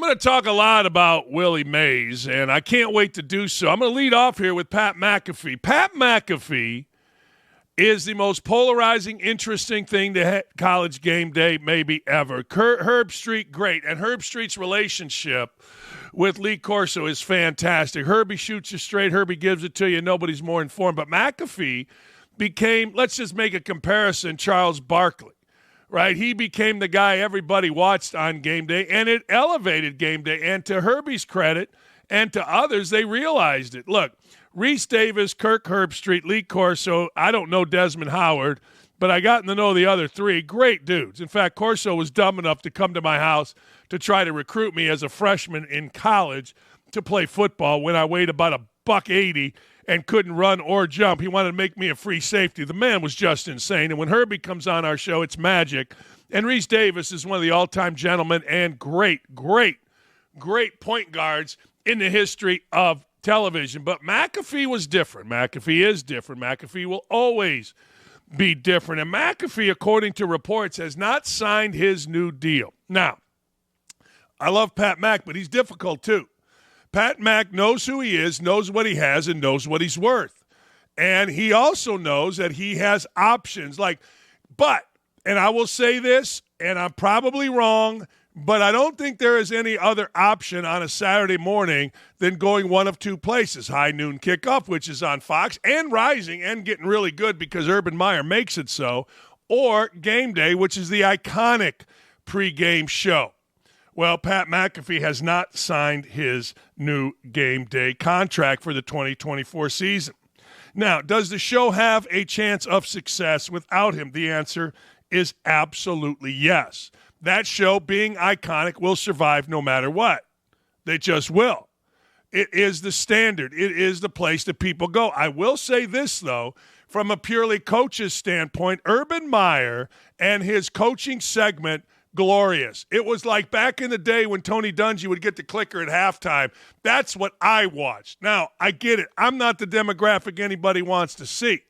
going to talk a lot about Willie Mays, and I can't wait to do so. I'm going to lead off here with Pat McAfee. Pat McAfee is the most polarizing, interesting thing to college game day maybe ever. Herb Street, great. And Herb Street's relationship with Lee Corso is fantastic. Herbie shoots you straight. Herbie gives it to you. Nobody's more informed. But McAfee became, let's just make a comparison, Charles Barkley. Right, he became the guy everybody watched on game day, and it elevated game day. And to Herbie's credit, and to others, they realized it. Look, Reese Davis, Kirk Herbstreit, Lee Corso, I don't know Desmond Howard, but I got to know the other three. Great dudes. In fact, Corso was dumb enough to come to my house to try to recruit me as a freshman in college to play football when I weighed about $180 and couldn't run or jump. He wanted to make me a free safety. The man was just insane. And when Herbie comes on our show, it's magic. And Reese Davis is one of the all-time gentlemen and great point guards in the history of television. But McAfee was different. McAfee is different. McAfee will always be different. And McAfee, according to reports, has not signed his new deal. Now, I love Pat Mac, but he's difficult too. Pat Mack knows who he is, knows what he has, and knows what he's worth. And he also knows that he has options. And I will say this, and I'm probably wrong, but I don't think there is any other option on a Saturday morning than going one of two places. High noon kickoff, which is on Fox, and rising and getting really good because Urban Meyer makes it so, or Game Day, which is the iconic pregame show. Well, Pat McAfee has not signed his new Game Day contract for the 2024 season. Now, does the show have a chance of success without him? The answer is absolutely yes. That show, being iconic, will survive no matter what. They just will. It is the standard. It is the place that people go. I will say this, though, from a purely coach's standpoint, Urban Meyer and his coaching segment, glorious. It was like back in the day when Tony Dungy would get the clicker at halftime. That's what I watched. Now, I get it. I'm not the demographic anybody wants to see.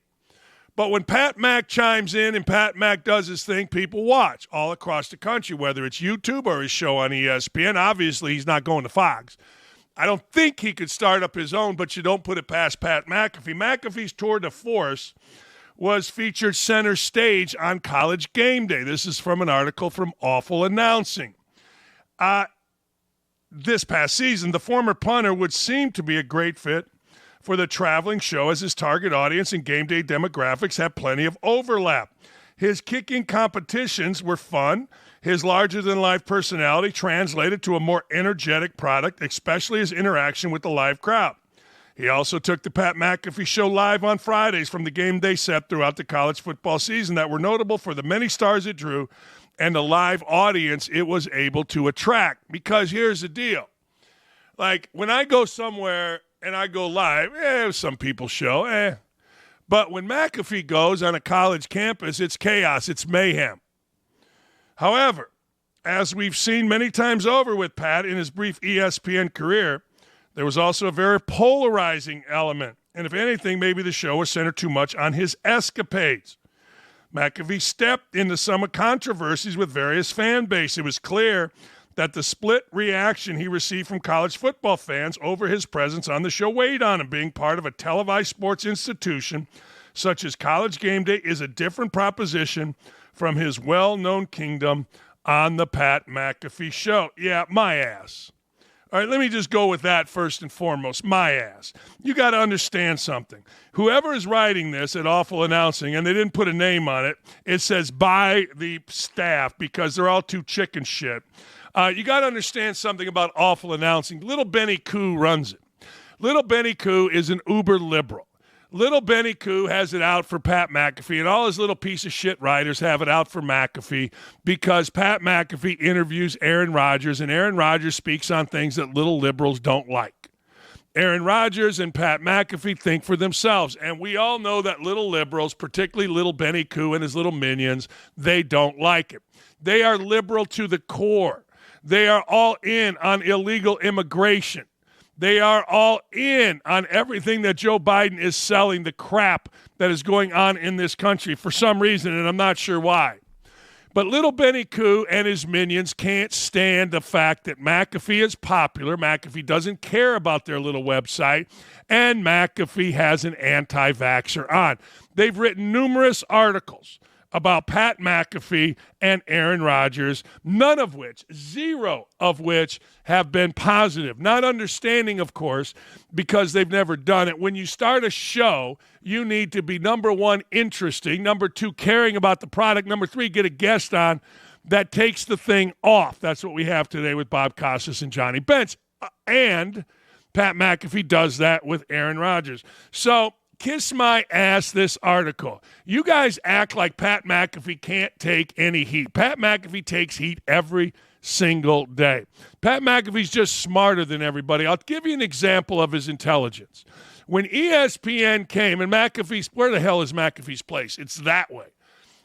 But when Pat Mack chimes in and Pat Mack does his thing, people watch all across the country, whether it's YouTube or his show on ESPN. Obviously, he's not going to Fox. I don't think he could start up his own, but you don't put it past Pat McAfee. McAfee's tour de force was featured center stage on College Game Day. This is from an article from Awful Announcing. This past season, the former punter would seem to be a great fit for the traveling show, as his target audience and Game Day demographics have plenty of overlap. His kicking competitions were fun. His larger-than-life personality translated to a more energetic product, especially his interaction with the live crowd. He also took the Pat McAfee Show live on Fridays from the Game Day set throughout the college football season that were notable for the many stars it drew and the live audience it was able to attract. Because here's the deal. Like, when I go somewhere and I go live, some people show, But when McAfee goes on a college campus, it's chaos, it's mayhem. However, as we've seen many times over with Pat in his brief ESPN career, there was also a very polarizing element. And if anything, maybe the show was centered too much on his escapades. McAfee stepped into some controversies with various fan base. It was clear that the split reaction he received from college football fans over his presence on the show weighed on him. Being part of a televised sports institution such as College Game Day is a different proposition from his well-known kingdom on the Pat McAfee Show. Yeah, my ass. All right, let me just go with that first and foremost. My ass. You got to understand something. Whoever is writing this at Awful Announcing, and they didn't put a name on it, it says by the staff because they're all too chicken shit. You got to understand something about Awful Announcing. Little Benny Koo runs it. Little Benny Koo is an uber liberal. Little Benny Koo has it out for Pat McAfee, and all his little piece of shit writers have it out for McAfee because Pat McAfee interviews Aaron Rodgers, and Aaron Rodgers speaks on things that little liberals don't like. Aaron Rodgers and Pat McAfee think for themselves, and we all know that little liberals, particularly little Benny Koo and his little minions, they don't like it. They are liberal to the core. They are all in on illegal immigration. They are all in on everything that Joe Biden is selling, the crap that is going on in this country for some reason, and I'm not sure why. But little Benny Koo and his minions can't stand the fact that McAfee is popular. McAfee doesn't care about their little website, and McAfee has an anti-vaxxer on. They've written numerous articles about Pat McAfee and Aaron Rodgers, zero of which have been positive. Not understanding, of course, because they've never done it. When you start a show, you need to be, number one, interesting, number two, caring about the product, number three, get a guest on that takes the thing off. That's what we have today with Bob Costas and Johnny Bench. And Pat McAfee does that with Aaron Rodgers. So, kiss my ass, this article. You guys act like Pat McAfee can't take any heat. Pat McAfee takes heat every single day. Pat McAfee's just smarter than everybody. I'll give you an example of his intelligence. When ESPN came, and McAfee's, where the hell is McAfee's place? It's that way.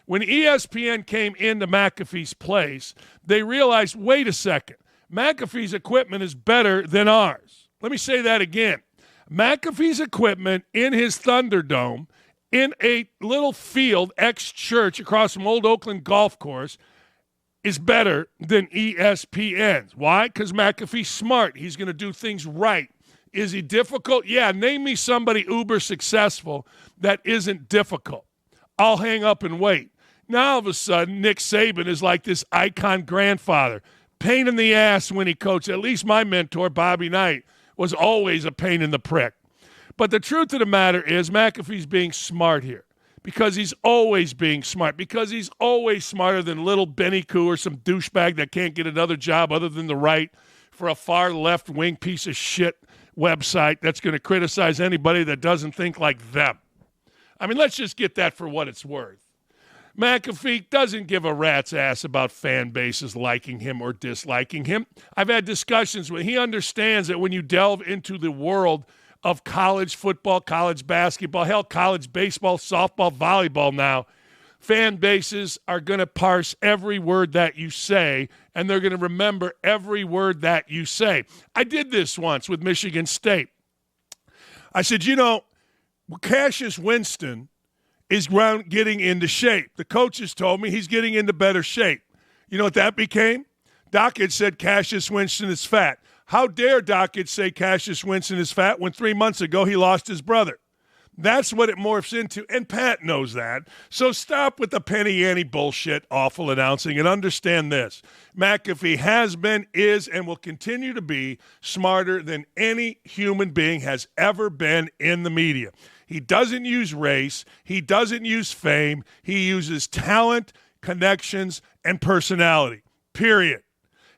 When ESPN came into McAfee's place, they realized, wait a second, McAfee's equipment is better than ours. Let me say that again. McAfee's equipment in his Thunderdome in a little field, ex-church across from Old Oakland Golf Course, is better than ESPN's. Why? Because McAfee's smart. He's going to do things right. Is he difficult? Yeah, name me somebody uber successful that isn't difficult. I'll hang up and wait. Now, all of a sudden, Nick Saban is like this icon grandfather. Pain in the ass when he coached. At least my mentor, Bobby Knight, was always a pain in the prick. But the truth of the matter is McAfee's being smart here because he's always being smart, because he's always smarter than little Benny Koo or some douchebag that can't get another job other than the right for a far left-wing piece of shit website that's going to criticize anybody that doesn't think like them. I mean, let's just get that for what it's worth. McAfee doesn't give a rat's ass about fan bases liking him or disliking him. I've had discussions with him. He understands that when you delve into the world of college football, college basketball, hell, college baseball, softball, volleyball now, fan bases are going to parse every word that you say, and they're going to remember every word that you say. I did this once with Michigan State. I said, Cassius Winston is getting into shape. The coaches told me he's getting into better shape. You know what that became? Dakich said Cassius Winston is fat. How dare Dakich say Cassius Winston is fat when 3 months ago he lost his brother? That's what it morphs into, and Pat knows that. So stop with the penny ante bullshit, awful announcing, and understand this. McAfee has been, is, and will continue to be smarter than any human being has ever been in the media. He doesn't use race. He doesn't use fame. He uses talent, connections, and personality, period.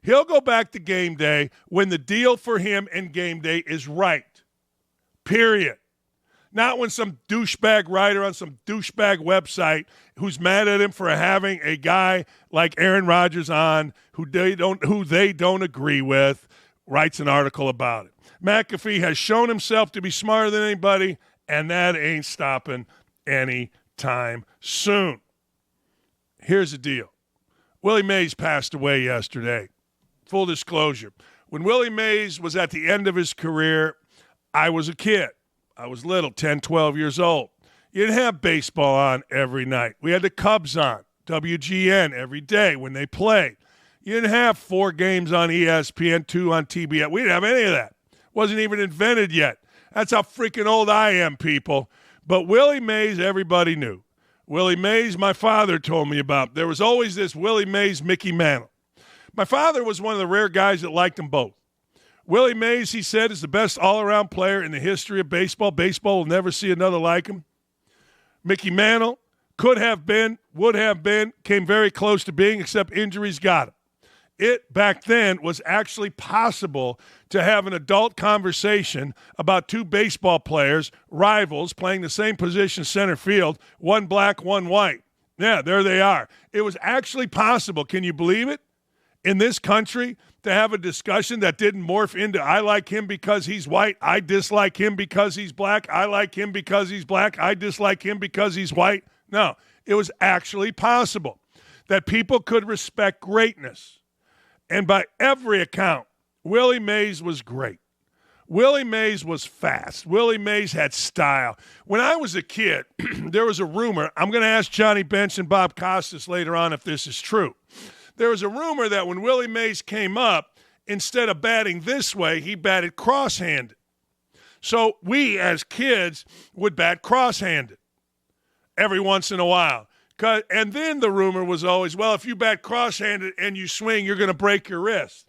He'll go back to GameDay when the deal for him and GameDay is right, period. Not when some douchebag writer on some douchebag website who's mad at him for having a guy like Aaron Rodgers on who they don't agree with writes an article about it. McAfee has shown himself to be smarter than anybody, and that ain't stopping anytime soon. Here's the deal. Willie Mays passed away yesterday. Full disclosure. When Willie Mays was at the end of his career, I was a kid. I was little, 10, 12 years old. You didn't have baseball on every night. We had the Cubs on, WGN, every day when they played. You didn't have 4 games on ESPN, 2 on TBS. We didn't have any of that. Wasn't even invented yet. That's how freaking old I am, people. But Willie Mays, everybody knew. Willie Mays, my father told me about. There was always this Willie Mays, Mickey Mantle. My father was one of the rare guys that liked them both. Willie Mays, he said, is the best all-around player in the history of baseball. Baseball will never see another like him. Mickey Mantle could have been, would have been, came very close to being, except injuries got him. It, back then, was actually possible to have an adult conversation about 2 baseball players, rivals, playing the same position center field, one black, one white. Yeah, there they are. It was actually possible, can you believe it, in this country to have a discussion that didn't morph into I like him because he's white, I dislike him because he's black, I like him because he's black, I dislike him because he's white. No, it was actually possible that people could respect greatness. And by every account, Willie Mays was great. Willie Mays was fast. Willie Mays had style. When I was a kid, there was a rumor. I'm going to ask Johnny Bench and Bob Costas later on if this is true. There was a rumor that when Willie Mays came up, instead of batting this way, he batted cross-handed. So we, as kids, would bat cross-handed every once in a while. And then the rumor was always, well, if you bat cross-handed and you swing, you're going to break your wrist.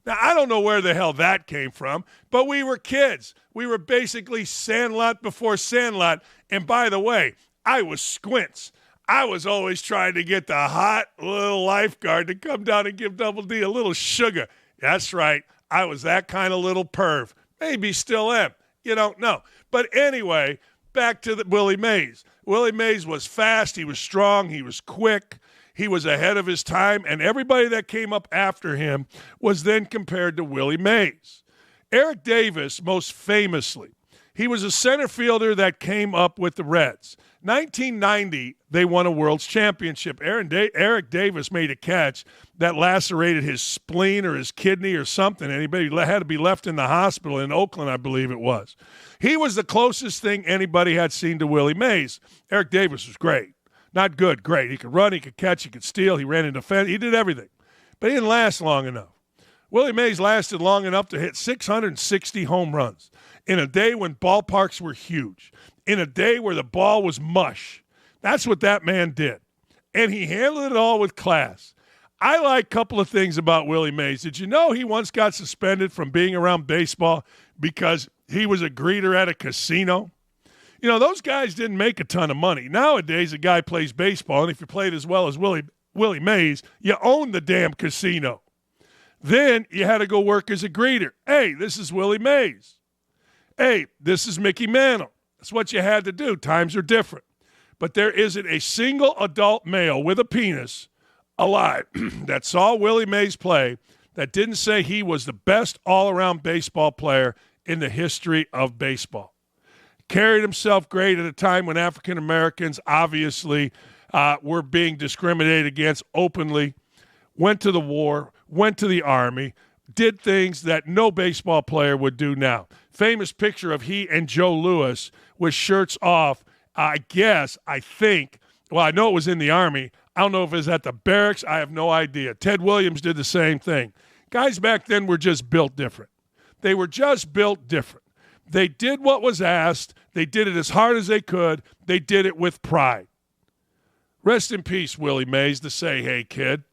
Now, I don't know where the hell that came from, but we were kids. We were basically Sandlot before Sandlot. And by the way, I was Squints. I was always trying to get the hot little lifeguard to come down and give Double D a little sugar. That's right. I was that kind of little perv. Maybe still am. You don't know. But anyway, back to Willie Mays. Willie Mays was fast. He was strong. He was quick. He was ahead of his time, and everybody that came up after him was then compared to Willie Mays. Eric Davis, most famously, he was a center fielder that came up with the Reds. 1990, they won a World's Championship. Eric Davis made a catch that lacerated his spleen or his kidney or something, and he had to be left in the hospital in Oakland, I believe it was. He was the closest thing anybody had seen to Willie Mays. Eric Davis was great. Not good, great. He could run, he could catch, he could steal, he ran into fence, he did everything. But he didn't last long enough. Willie Mays lasted long enough to hit 660 home runs in a day when ballparks were huge, in a day where the ball was mush. That's what that man did. And he handled it all with class. I like a couple of things about Willie Mays. Did you know he once got suspended from being around baseball because he was a greeter at a casino? You know, those guys didn't make a ton of money. Nowadays, a guy plays baseball, and if you played as well as Willie Mays, you own the damn casino. Then you had to go work as a greeter. Hey, this is Willie Mays. Hey, this is Mickey Mantle. That's what you had to do. Times are different. But there isn't a single adult male with a penis alive that saw Willie Mays play that didn't say he was the best all-around baseball player in the history of baseball. Carried himself great at a time when African Americans obviously were being discriminated against openly, went to the war, went to the Army, did things that no baseball player would do now. Famous picture of he and Joe Louis with shirts off, I think, well, I know it was in the Army. I don't know if it was at the barracks. I have no idea. Ted Williams did the same thing. Guys back then were just built different. They were just built different. They did what was asked. They did it as hard as they could. They did it with pride. Rest in peace, Willie Mays, to say, hey, kid,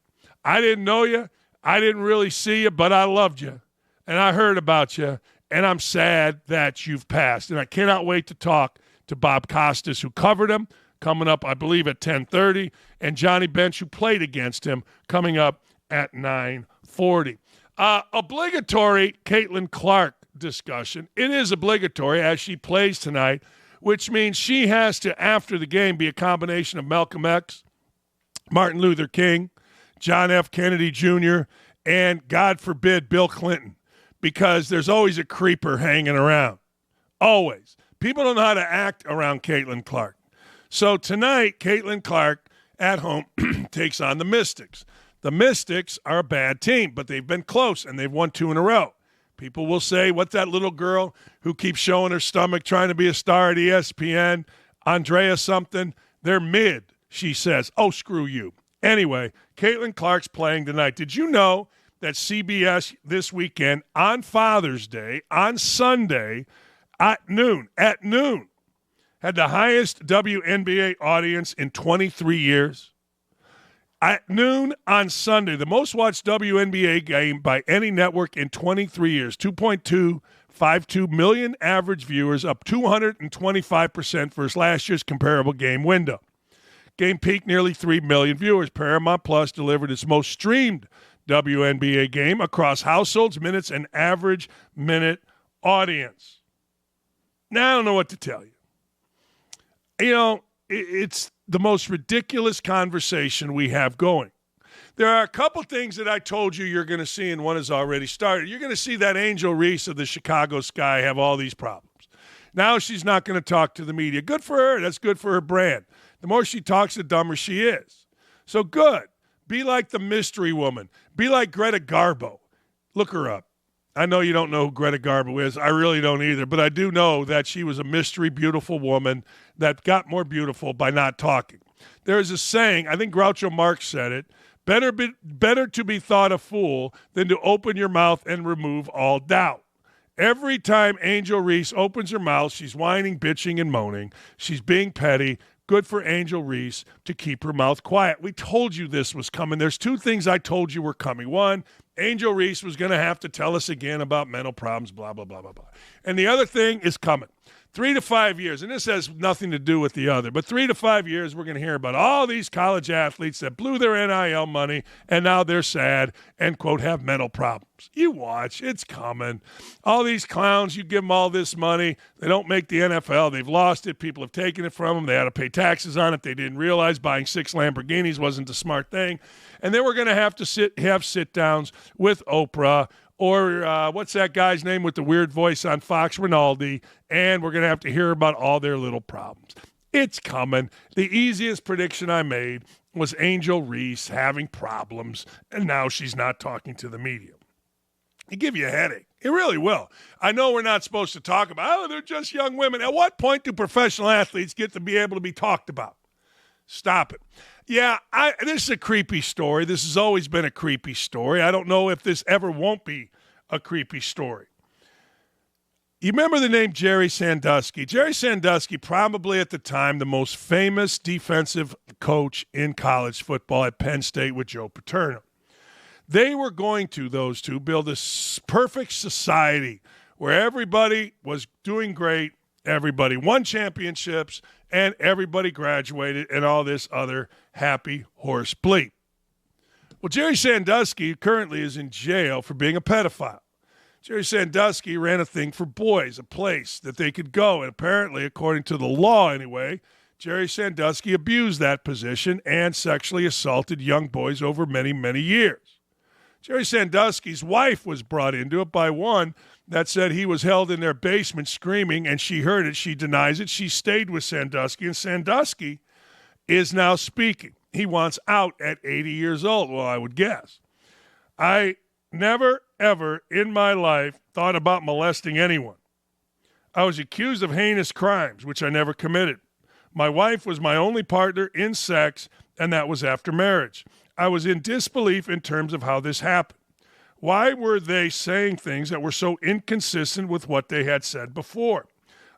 I didn't know you. I didn't really see you, but I loved you. And I heard about you. And I'm sad that you've passed. And I cannot wait to talk to Bob Costas, who covered him, coming up, I believe, at 10:30, and Johnny Bench, who played against him, coming up at 9:40. Obligatory Caitlin Clark discussion. It is obligatory as she plays tonight, which means she has to, after the game, be a combination of Malcolm X, Martin Luther King, John F. Kennedy Jr., and, God forbid, Bill Clinton, because there's always a creeper hanging around. Always. People don't know how to act around Caitlin Clark. So tonight, Caitlin Clark at home takes on the Mystics. The Mystics are a bad team, but they've been close, and they've won 2 in a row. People will say, what's that little girl who keeps showing her stomach trying to be a star at ESPN? Andrea something. They're mid, she says. Oh, screw you. Anyway, Caitlin Clark's playing tonight. Did you know that CBS this weekend on Father's Day, on Sunday, at noon, had the highest WNBA audience in 23 years? At noon on Sunday, the most watched WNBA game by any network in 23 years, 2.252 million average viewers, up 225% versus last year's comparable game window. Game peaked nearly 3 million viewers. Paramount Plus delivered its most streamed WNBA game across households, minutes, and average minute audience. Now, I don't know what to tell you. You know, it's the most ridiculous conversation we have going. There are a couple things that I told you you're going to see, and one has already started. You're going to see that Angel Reese of the Chicago Sky have all these problems. Now she's not going to talk to the media. Good for her. That's good for her brand. The more she talks, the dumber she is. So good. Be like the mystery woman. Be like Greta Garbo. Look her up. I know you don't know who Greta Garbo is. I really don't either. But I do know that she was a mystery, beautiful woman that got more beautiful by not talking. There's a saying, I think Groucho Marx said it, better to be thought a fool than to open your mouth and remove all doubt. Every time Angel Reese opens her mouth, she's whining, bitching, and moaning. She's being petty. Good for Angel Reese to keep her mouth quiet. We told you this was coming. There's two things I told you were coming. One, Angel Reese was going to have to tell us again about mental problems, blah, blah, blah, blah, blah. And the other thing is coming. 3 to 5 years, and this has nothing to do with the other, but 3 to 5 years, we're going to hear about all these college athletes that blew their NIL money, and now they're sad and, quote, have mental problems. You watch. It's coming. All these clowns, you give them all this money. They don't make the NFL. They've lost it. People have taken it from them. They had to pay taxes on it. They didn't realize buying 6 Lamborghinis wasn't the smart thing. And then we're going to have to have sit-downs with Oprah, or what's that guy's name with the weird voice on Fox, Rinaldi, and we're going to have to hear about all their little problems. It's coming. The easiest prediction I made was Angel Reese having problems, and now she's not talking to the media. It give you a headache. It really will. I know we're not supposed to talk about, they're just young women. At what point do professional athletes get to be able to be talked about? Stop it. Yeah, this is a creepy story. This has always been a creepy story. I don't know if this ever won't be a creepy story. You remember the name Jerry Sandusky? Jerry Sandusky, probably at the time the most famous defensive coach in college football at Penn State with Joe Paterno. They were going to, those two, build a perfect society where everybody was doing great, everybody won championships, and everybody graduated and all this other happy horse bleep. Well, Jerry Sandusky currently is in jail for being a pedophile. Jerry Sandusky ran a thing for boys, a place that they could go. And apparently, according to the law anyway, Jerry Sandusky abused that position and sexually assaulted young boys over many, many years. Jerry Sandusky's wife was brought into it by one that said he was held in their basement screaming, and she heard it. She denies it. She stayed with Sandusky, and Sandusky is now speaking. He wants out at 80 years old, well, I would guess. I never, ever in my life thought about molesting anyone. I was accused of heinous crimes, which I never committed. My wife was my only partner in sex, and that was after marriage. I was in disbelief in terms of how this happened. Why were they saying things that were so inconsistent with what they had said before?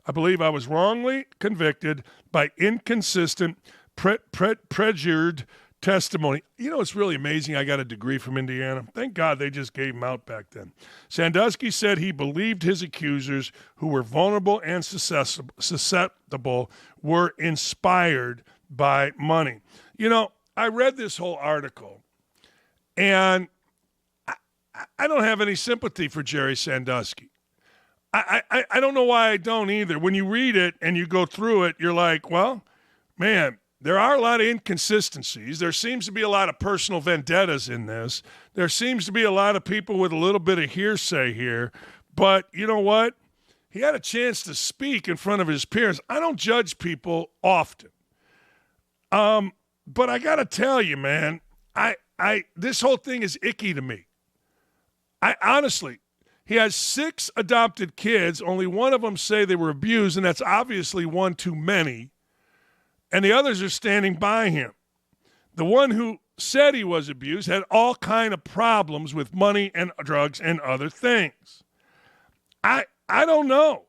I believe I was wrongly convicted by inconsistent, perjured testimony. You know, it's really amazing. I got a degree from Indiana. Thank God they just gave him out back then. Sandusky said he believed his accusers, who were vulnerable and susceptible, were inspired by money. You know, I read this whole article, and I don't have any sympathy for Jerry Sandusky. I don't know why I don't either. When you read it and you go through it, you're like, well, man, there are a lot of inconsistencies. There seems to be a lot of personal vendettas in this. There seems to be a lot of people with a little bit of hearsay here. But you know what? He had a chance to speak in front of his peers. I don't judge people often. But I got to tell you, man, this whole thing is icky to me. Honestly, he has 6 adopted kids. Only one of them say they were abused, and that's obviously one too many. And the others are standing by him. The one who said he was abused had all kind of problems with money and drugs and other things. I don't know.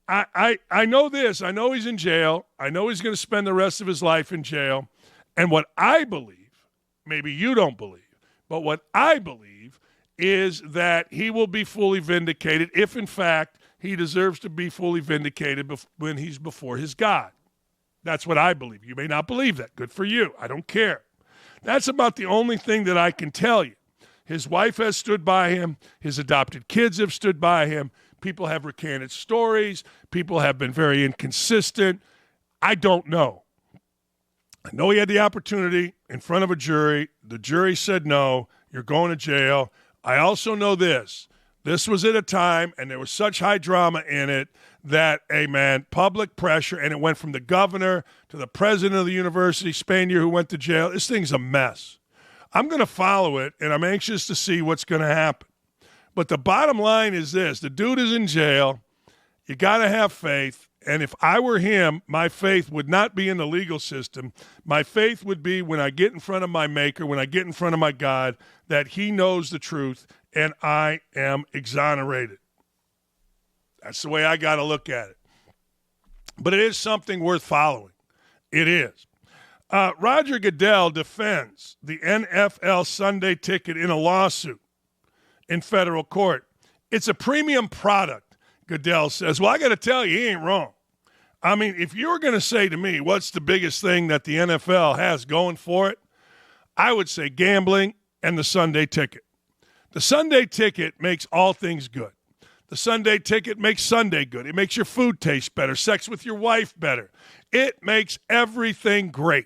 I know this. I know he's in jail. I know he's going to spend the rest of his life in jail. And what I believe, maybe you don't believe, but what I believe is that he will be fully vindicated if, in fact, he deserves to be fully vindicated when he's before his God. That's what I believe. You may not believe that. Good for you. I don't care. That's about the only thing that I can tell you. His wife has stood by him. His adopted kids have stood by him. People have recanted stories. People have been very inconsistent. I don't know. I know he had the opportunity in front of a jury. The jury said no. You're going to jail. I also know this. This was at a time, and there was such high drama in it, that, public pressure, and it went from the governor to the president of the university, Spanier, who went to jail. This thing's a mess. I'm going to follow it, and I'm anxious to see what's going to happen. But the bottom line is this. The dude is in jail. You got to have faith. And if I were him, my faith would not be in the legal system. My faith would be when I get in front of my maker, when I get in front of my God, that he knows the truth and I am exonerated. That's the way I got to look at it. But it is something worth following. It is. Roger Goodell defends the NFL Sunday ticket in a lawsuit in federal court. It's a premium product, Goodell says. Well, I got to tell you, he ain't wrong. I mean, if you were going to say to me, what's the biggest thing that the NFL has going for it, I would say gambling and the Sunday ticket. The Sunday ticket makes all things good. The Sunday ticket makes Sunday good. It makes your food taste better, sex with your wife better. It makes everything great.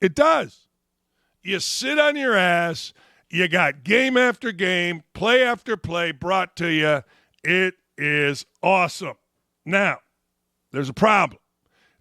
It does. You sit on your ass. You got game after game, play after play brought to you. It is awesome. Now, there's a problem.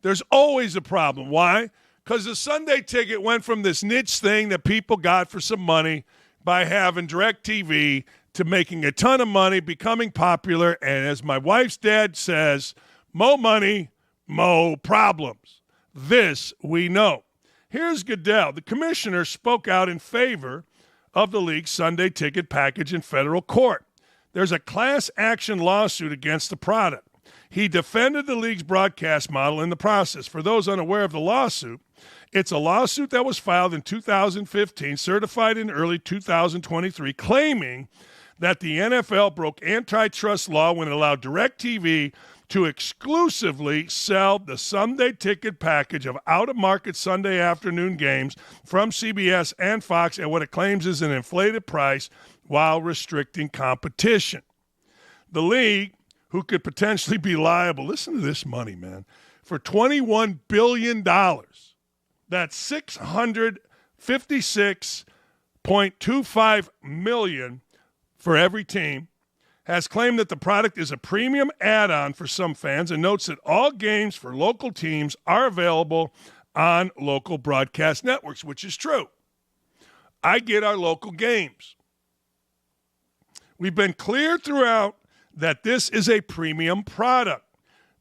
There's always a problem. Why? Because the Sunday ticket went from this niche thing that people got for some money by having DirecTV to making a ton of money, becoming popular, and as my wife's dad says, mo money, mo problems. This we know. Here's Goodell. The commissioner spoke out in favor of the league's Sunday ticket package in federal court. There's a class action lawsuit against the product. He defended the league's broadcast model in the process. For those unaware of the lawsuit, it's a lawsuit that was filed in 2015, certified in early 2023, claiming that the NFL broke antitrust law when it allowed DirecTV to exclusively sell the Sunday ticket package of out-of-market Sunday afternoon games from CBS and Fox at what it claims is an inflated price while restricting competition. The league, who could potentially be liable, listen to this money, man, for $21 billion. That's $656.25 million for every team, has claimed that the product is a premium add-on for some fans and notes that all games for local teams are available on local broadcast networks, which is true. I get our local games. We've been clear throughout that this is a premium product,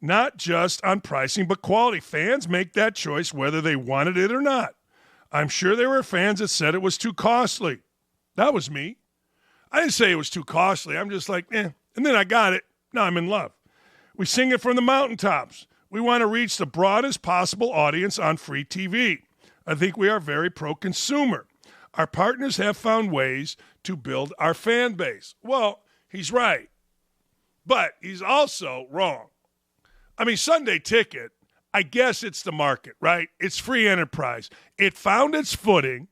not just on pricing but quality. Fans make that choice whether they wanted it or not. I'm sure there were fans that said it was too costly. That was me. I didn't say it was too costly. I'm just like, And then I got it. Now I'm in love. We sing it from the mountaintops. We want to reach the broadest possible audience on free TV. I think we are very pro-consumer. Our partners have found ways to build our fan base. Well, he's right. But he's also wrong. I mean, Sunday ticket, I guess it's the market, right? It's free enterprise. It found its footing.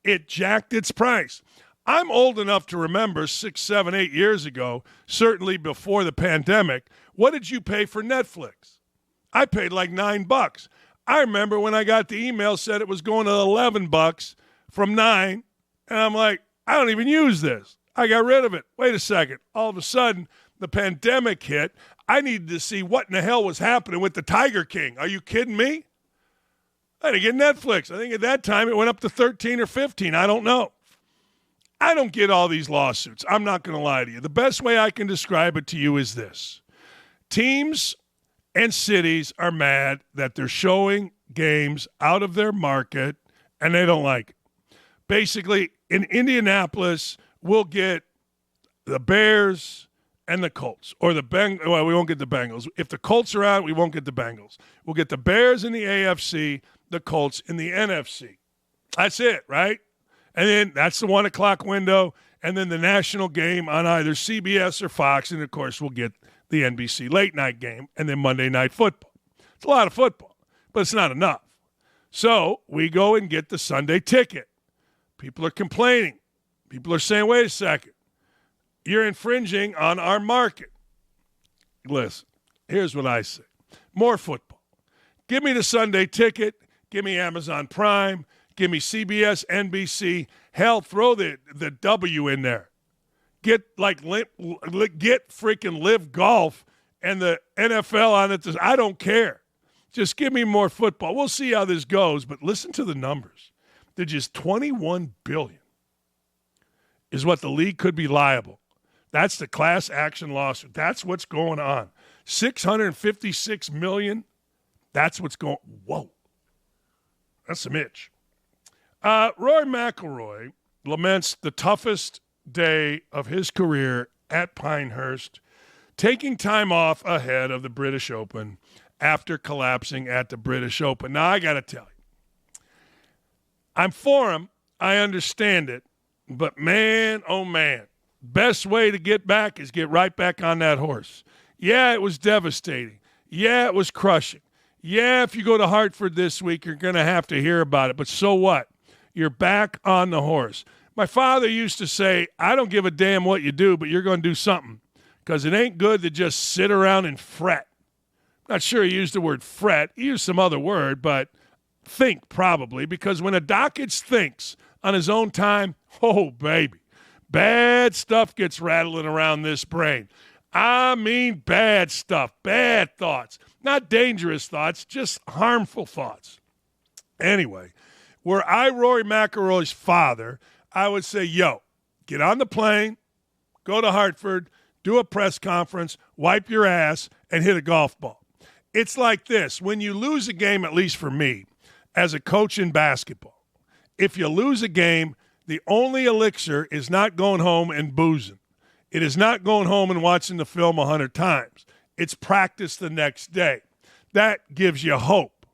It jacked its price. I'm old enough to remember 6, 7, 8 years ago, certainly before the pandemic, what did you pay for Netflix? I paid like $9. I remember when I got the email said it was going to $11 from $9, and I'm like, I don't even use this. I got rid of it. Wait a second. All of a sudden, the pandemic hit. I needed to see what in the hell was happening with the Tiger King. Are you kidding me? I had to get Netflix. I think at that time it went up to 13 or 15. I don't know. I don't get all these lawsuits. I'm not going to lie to you. The best way I can describe it to you is this. Teams and cities are mad that they're showing games out of their market, and they don't like it. Basically, in Indianapolis, we'll get the Bears and the Colts. Or the Bengals. Well, we won't get the Bengals. If the Colts are out, we won't get the Bengals. We'll get the Bears in the AFC, the Colts in the NFC. That's it, right? And then that's the 1 o'clock window, and then the national game on either CBS or Fox, and, of course, we'll get the NBC late-night game, and then Monday Night Football. It's a lot of football, but it's not enough. So we go and get the Sunday ticket. People are complaining. People are saying, wait a second. You're infringing on our market. Listen, here's what I say. More football. Give me the Sunday ticket. Give me Amazon Prime. Give me CBS, NBC. Hell, throw the W in there. Get freaking Live Golf and the NFL on it. I don't care. Just give me more football. We'll see how this goes, but listen to the numbers. They're just $21 billion is what the league could be liable That's the class action lawsuit. That's what's going on. $656 million. That's what's going. Whoa, that's some itch. Rory McIlroy laments the toughest day of his career at Pinehurst, taking time off ahead of the British Open after collapsing at the British Open. Now, I got to tell you, I'm for him. I understand it. But man, oh man, best way to get back is get right back on that horse. Yeah, it was devastating. Yeah, it was crushing. Yeah, if you go to Hartford this week, you're going to have to hear about it. But so what? You're back on the horse. My father used to say, I don't give a damn what you do, but you're going to do something. Because it ain't good to just sit around and fret. Not sure he used the word fret. He used some other word, but think probably. Because when a Dakich thinks on his own time, oh, baby, bad stuff gets rattling around this brain. I mean bad stuff, bad thoughts. Not dangerous thoughts, just harmful thoughts. Anyway, were I Rory McIlroy's father, I would say, yo, get on the plane, go to Hartford, do a press conference, wipe your ass, and hit a golf ball. It's like this. When you lose a game, at least for me, as a coach in basketball, if you lose a game, the only elixir is not going home and boozing. It is not going home and watching the film 100 times. It's practice the next day. That gives you hope.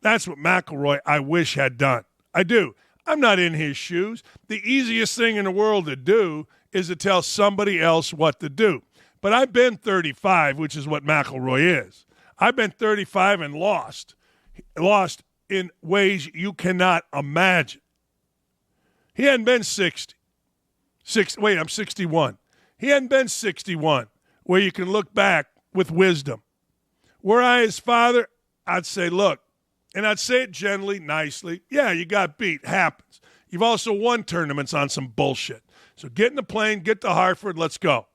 That's what McIlroy, I wish, had done. I do. I'm not in his shoes. The easiest thing in the world to do is to tell somebody else what to do. But I've been 35, which is what McIlroy is. I've been 35 and lost in ways you cannot imagine. He hadn't been 60. I'm 61. He hadn't been 61, where you can look back with wisdom. Were I his father, I'd say, look, and I'd say it gently, nicely. Yeah, you got beat. Happens. You've also won tournaments on some bullshit. So get in the plane, get to Hartford, let's go.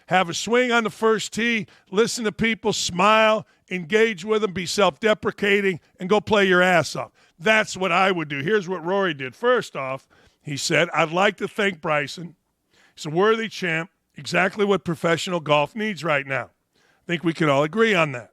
Have a swing on the first tee, listen to people, smile, engage with them, be self-deprecating, and go play your ass off. That's what I would do. Here's what Rory did. First off, he said, I'd like to thank Bryson. He's a worthy champ, exactly what professional golf needs right now. I think we can all agree on that.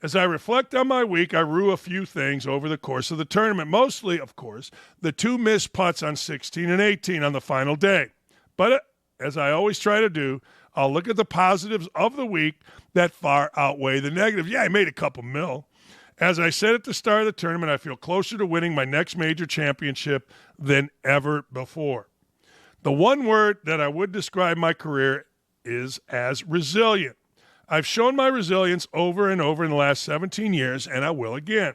As I reflect on my week, I rue a few things over the course of the tournament. Mostly, of course, the 2 missed putts on 16 and 18 on the final day. But as I always try to do, I'll look at the positives of the week that far outweigh the negatives. Yeah, I made a couple mil. As I said at the start of the tournament, I feel closer to winning my next major championship than ever before. The one word that I would describe my career is as resilient. I've shown my resilience over and over in the last 17 years, and I will again.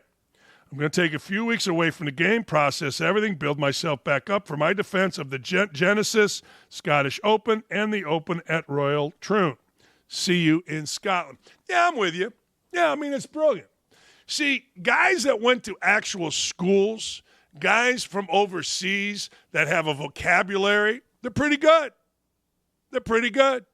I'm going to take a few weeks away from the game, process everything, build myself back up for my defense of the Genesis, Scottish Open, and the Open at Royal Troon. See you in Scotland. Yeah, I'm with you. Yeah, I mean, it's brilliant. See, guys that went to actual schools, guys from overseas that have a vocabulary, they're pretty good. They're pretty good.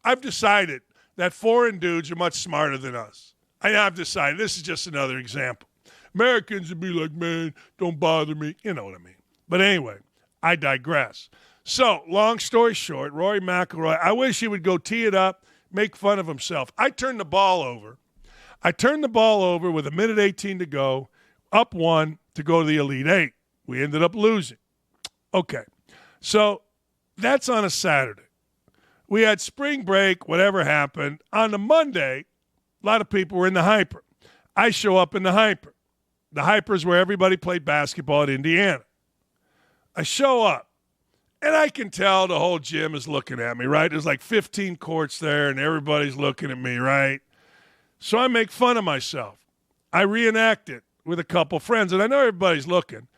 I've decided that foreign dudes are much smarter than us. I've decided. This is just another example. Americans would be like, man, don't bother me. You know what I mean. But anyway, I digress. So, long story short, Rory McIlroy, I wish he would go tee it up, make fun of himself. I turned the ball over with a minute 18 to go, up 1 to go to the Elite Eight. We ended up losing. Okay, so that's on a Saturday. We had spring break, whatever happened. On the Monday, a lot of people were in the Hyper. I show up in the Hyper. The Hyper is where everybody played basketball at Indiana. I show up, and I can tell the whole gym is looking at me, right? There's like 15 courts there, and everybody's looking at me, right? So I make fun of myself. I reenact it with a couple friends, and I know everybody's looking.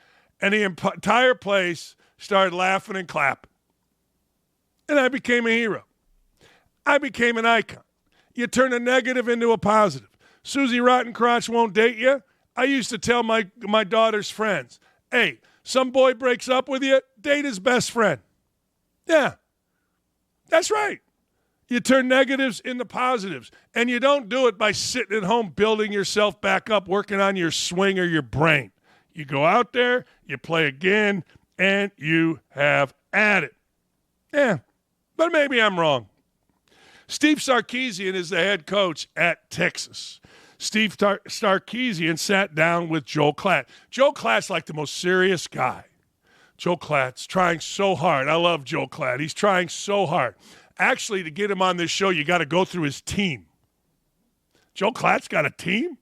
And the entire place started laughing and clapping. And I became a hero. I became an icon. You turn a negative into a positive. Susie Rottencrotch won't date you. I used to tell my daughter's friends, hey, some boy breaks up with you, date his best friend. Yeah, that's right. You turn negatives into positives. And you don't do it by sitting at home building yourself back up, working on your swing or your brain. You go out there, you play again, and you have at it. Yeah, but maybe I'm wrong. Steve Sarkisian is the head coach at Texas. Steve Sarkisian sat down with Joel Klatt. Joel Klatt's like the most serious guy. Joel Klatt's trying so hard. I love Joel Klatt. He's trying so hard. Actually, to get him on this show, you got to go through his team. Joel Klatt's got a team?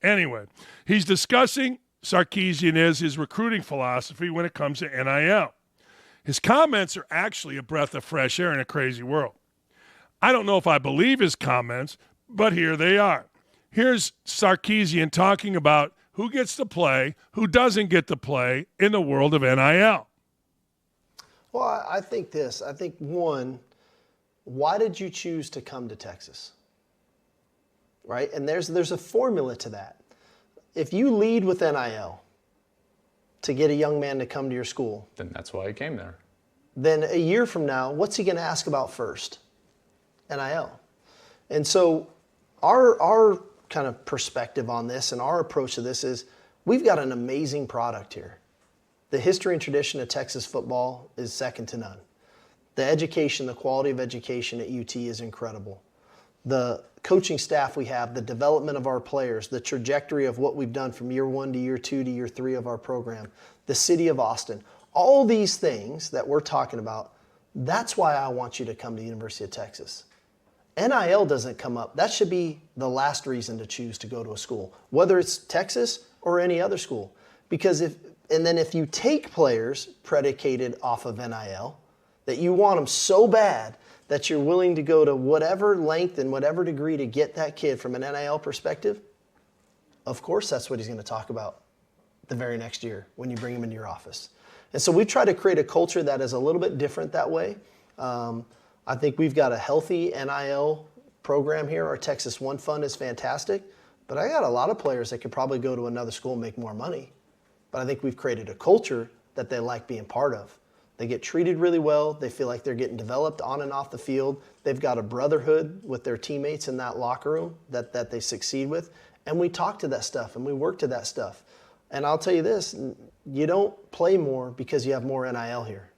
Anyway, he's discussing, Sarkisian is, his recruiting philosophy when it comes to NIL. His comments are actually a breath of fresh air in a crazy world. I don't know if I believe his comments, but here they are. Here's Sarkisian talking about who gets to play, who doesn't get to play in the world of NIL. Well, I think this. I think, one, why did you choose to come to Texas? Right? And there's a formula to that. If you lead with NIL to get a young man to come to your school, then that's why he came there. Then a year from now, what's he going to ask about first? NIL. And so our kind of perspective on this and our approach to this is we've got an amazing product here. The history and tradition of Texas football is second to none. The education, the quality of education at UT is incredible. The coaching staff we have, the development of our players, the trajectory of what we've done from year 1 to year 2 to year 3 of our program, the city of Austin, all these things that we're talking about, that's why I want you to come to the University of Texas. NIL doesn't come up. That should be the last reason to choose to go to a school, whether it's Texas or any other school. Because if you take players predicated off of NIL, that you want them so bad that you're willing to go to whatever length and whatever degree to get that kid from an NIL perspective, of course that's what he's going to talk about the very next year when you bring him into your office. And so we try to create a culture that is a little bit different that way. I think we've got a healthy NIL program here. Our Texas One Fund is fantastic. But I got a lot of players that could probably go to another school and make more money. But I think we've created a culture that they like being part of. They get treated really well. They feel like they're getting developed on and off the field. They've got a brotherhood with their teammates in that locker room that they succeed with. And we talk to that stuff and we work to that stuff. And I'll tell you this, you don't play more because you have more NIL here.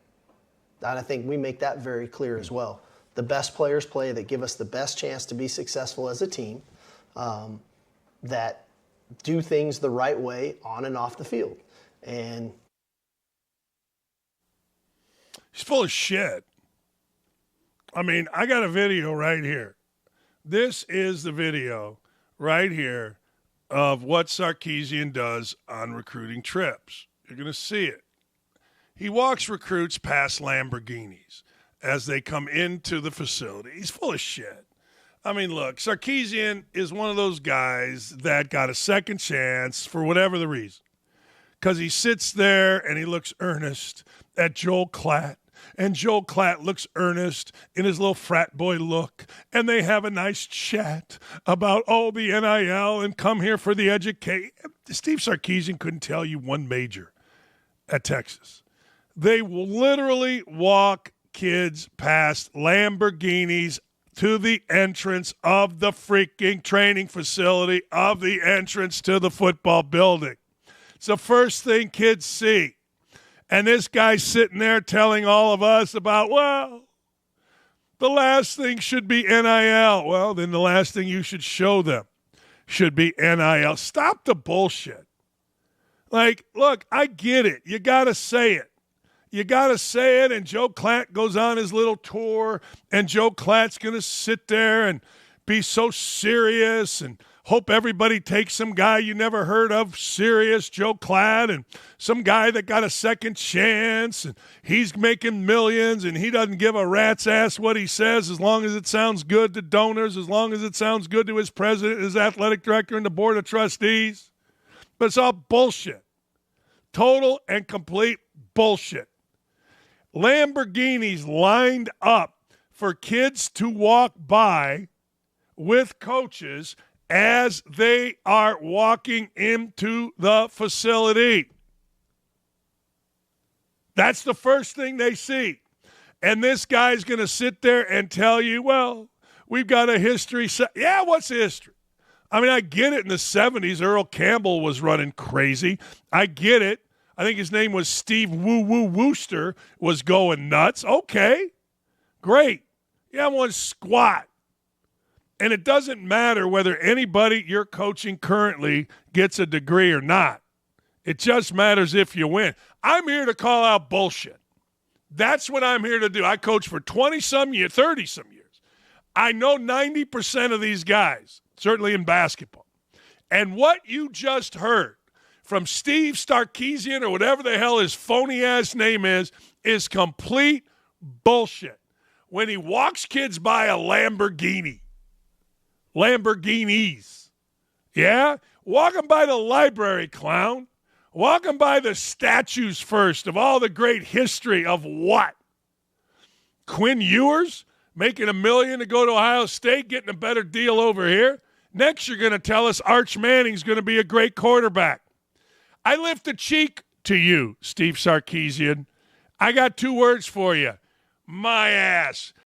And I think we make that very clear as well. The best players play that give us the best chance to be successful as a team, that do things the right way on and off the field. And he's full of shit. I mean, I got a video right here. This is the video right here of what Sarkisian does on recruiting trips. You're going to see it. He walks recruits past Lamborghinis as they come into the facility. He's full of shit. I mean, look, Sarkisian is one of those guys that got a second chance for whatever the reason. Because he sits there and he looks earnest at Joel Klatt. And Joel Klatt looks earnest in his little frat boy look. And they have a nice chat about, the NIL and come here for the education. Steve Sarkisian couldn't tell you one major at Texas. They will literally walk kids past Lamborghinis to the entrance of the freaking training facility, of the entrance to the football building. It's the first thing kids see. And this guy's sitting there telling all of us about, the last thing should be NIL. Well, then the last thing you should show them should be NIL. Stop the bullshit. Like, look, I get it. You got to say it. You got to say it, and Joe Klatt goes on his little tour, and Joe Klatt's going to sit there and be so serious and hope everybody takes some guy you never heard of, serious Joe Klatt, and some guy that got a second chance, and he's making millions, and he doesn't give a rat's ass what he says as long as it sounds good to donors, as long as it sounds good to his president, his athletic director, and the board of trustees. But it's all bullshit. Total and complete bullshit. Lamborghinis lined up for kids to walk by with coaches as they are walking into the facility. That's the first thing they see. And this guy's going to sit there and tell you, we've got a history. Yeah, what's the history? I mean, I get it. In the 70s, Earl Campbell was running crazy. I get it. I think his name was Steve Woo-Woo Wooster, was going nuts. Okay, great. Yeah, one squat And it doesn't matter whether anybody you're coaching currently gets a degree or not. It just matters if you win. I'm here to call out bullshit. That's what I'm here to do. I coached for 20-some years, 30-some years. I know 90% of these guys, certainly in basketball. And what you just heard from Steve Sarkisian or whatever the hell his phony-ass name is complete bullshit. When he walks kids by a Lamborghinis. Yeah? Walk them by the library, clown. Walk them by the statues first of all the great history of what? Quinn Ewers making $1 million to go to Ohio State, getting a better deal over here. Next, you're going to tell us Arch Manning's going to be a great quarterback. I lift a cheek to you, Steve Sarkisian. I got 2 words for you. My ass.